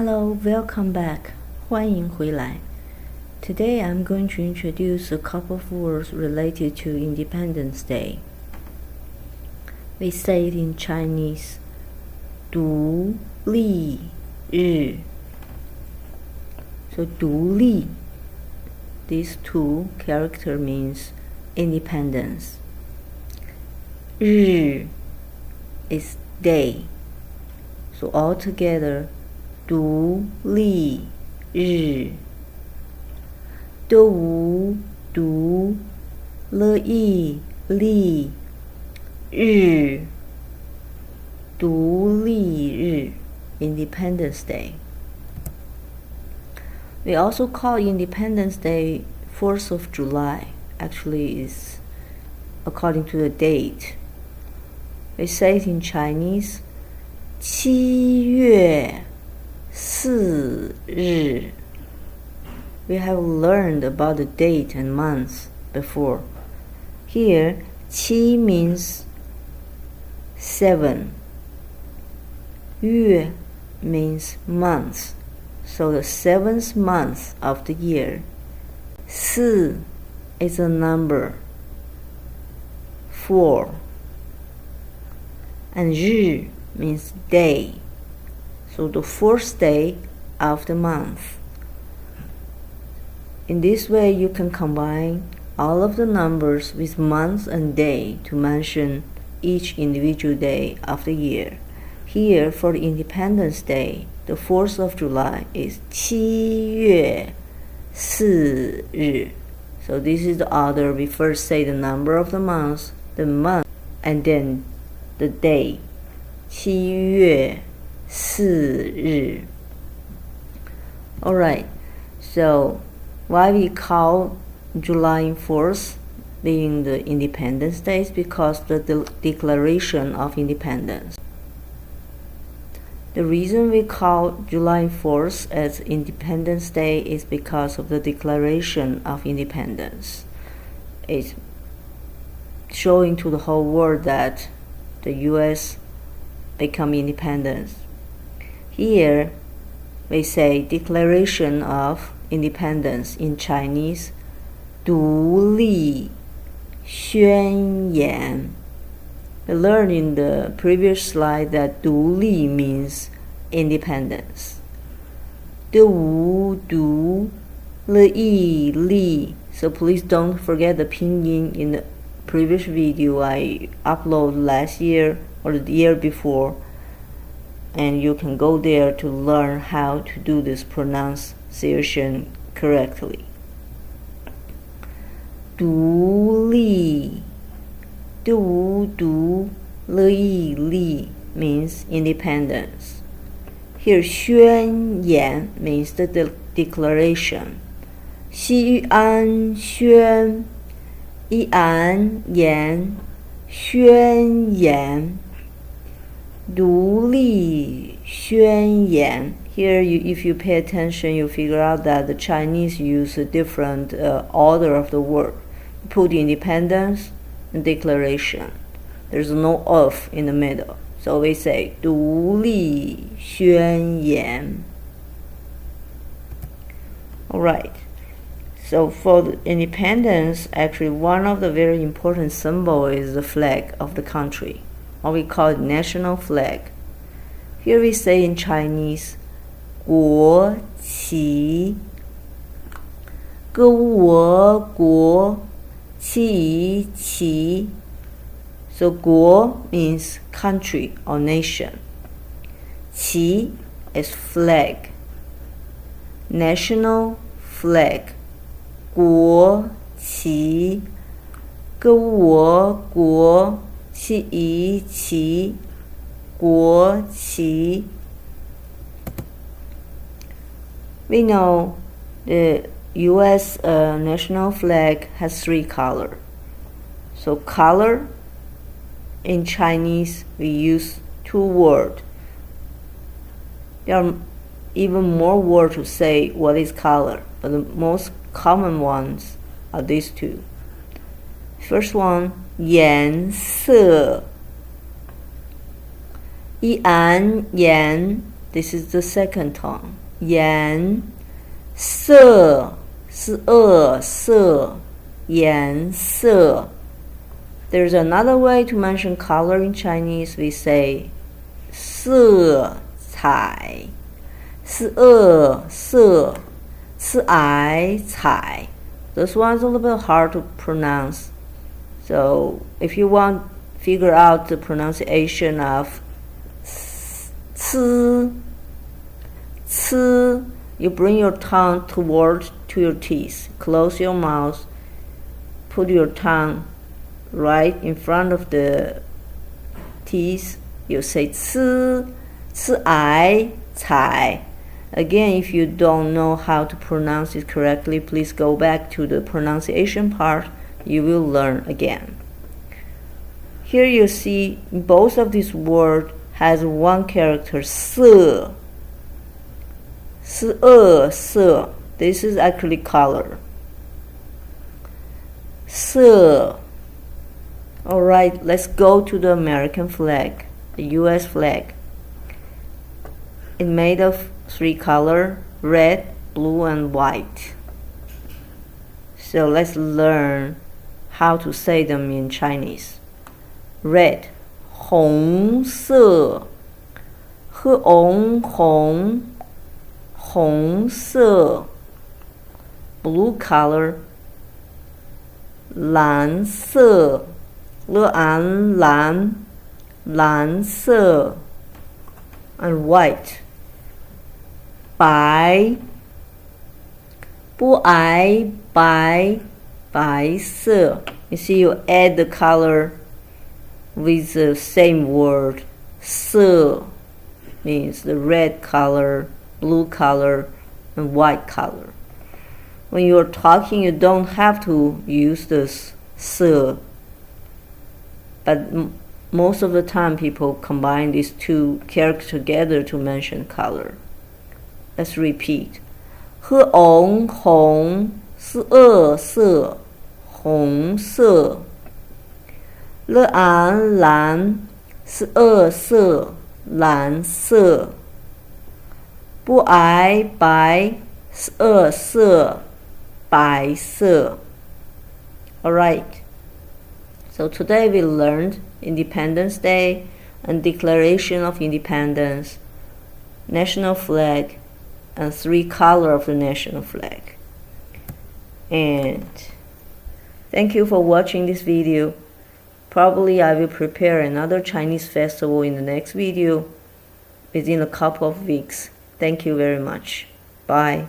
Hello, welcome back. 欢迎回来. Today I'm going to introduce a couple of words related to Independence Day. We say it in Chinese, 独立日. So 独立, these two character means independence. 日 is day. So altogether, 独立日. 独立日独立日 Independence Day. We also call Independence Day 4th of July. Actually, it's according to the date. We say it in Chinese, 7月4日. We have learned about the date and month before. Here, 7 means 7. 月 means month. So the 7th month of the year. 4 is a number. 4. And 日 means day. So the 4th day of the month. In this way, you can combine all of the numbers with month and day to mention each individual day of the year. Here, for Independence Day, the 4th of July is 7月4日. So this is the order. We first say the number of the month, and then the day. 7月4日. Alright, so why we call July 4th being the Independence Day is because the Declaration of Independence. The reason we call July 4th as Independence Day is because of the Declaration of Independence. It's showing to the whole world that the U.S. become independent. Here, we say Declaration of Independence in Chinese, 独立宣言. We learned in the previous slide that 独立 means independence. 独立. So please don't forget the pinyin in the previous video I uploaded last year or the year before, and you can go there to learn how to do this pronunciation correctly. 独立means independence. Here, 宣言 means the declaration. 西安宣言宣言独立宣言. Here, if you pay attention, you figure out that the Chinese use a different order of the word. Put independence and declaration. There's no of in the middle. So we say 独立宣言. Alright. So for the independence, actually one of the very important symbols is the flag of the country, or we call it national flag. Here we say in Chinese, 国旗国旗. So 国 means country or nation. 旗 is flag. National flag. 国旗国旗国旗. We know the U.S. National flag has 3 colors. So color, in Chinese, we use 2 words. There are even more words to say what is color, but the most common ones are these 2. First one, 颜色. 一安言 This is the second tone. 颜色是色颜色. There's another way to mention color in Chinese. We say 色彩色彩. This one's a little bit hard to pronounce. So if you want to figure out the pronunciation of 吃, you bring your tongue toward to your teeth. Close your mouth. Put your tongue right in front of the teeth. You say 吃彩. Again, if you don't know how to pronounce it correctly, please go back to the pronunciation part. You will learn again. Here you see both of these words has one character, 色. This is actually color. 色. Alright, let's go to the American flag, the US flag. It's made of 3 colors, red, blue, and white. So let's learn how to say them in Chinese. Red, 红色 红色. Blue color, 蓝色 蓝色. And white, 白色. You see, you add the color with the same word. 色 means the red color, blue color, and white color. When you're talking, you don't have to use this 色, but most of the time people combine these two characters together to mention color. Let's repeat. 红是色红色. 蓝是色蓝色. 白是色白色. Alright, so today we learned Independence Day and Declaration of Independence, national flag, and 3 colors of the national flag. And thank you for watching this video. Probably I will prepare another Chinese festival in the next video within a couple of weeks. Thank you very much. Bye.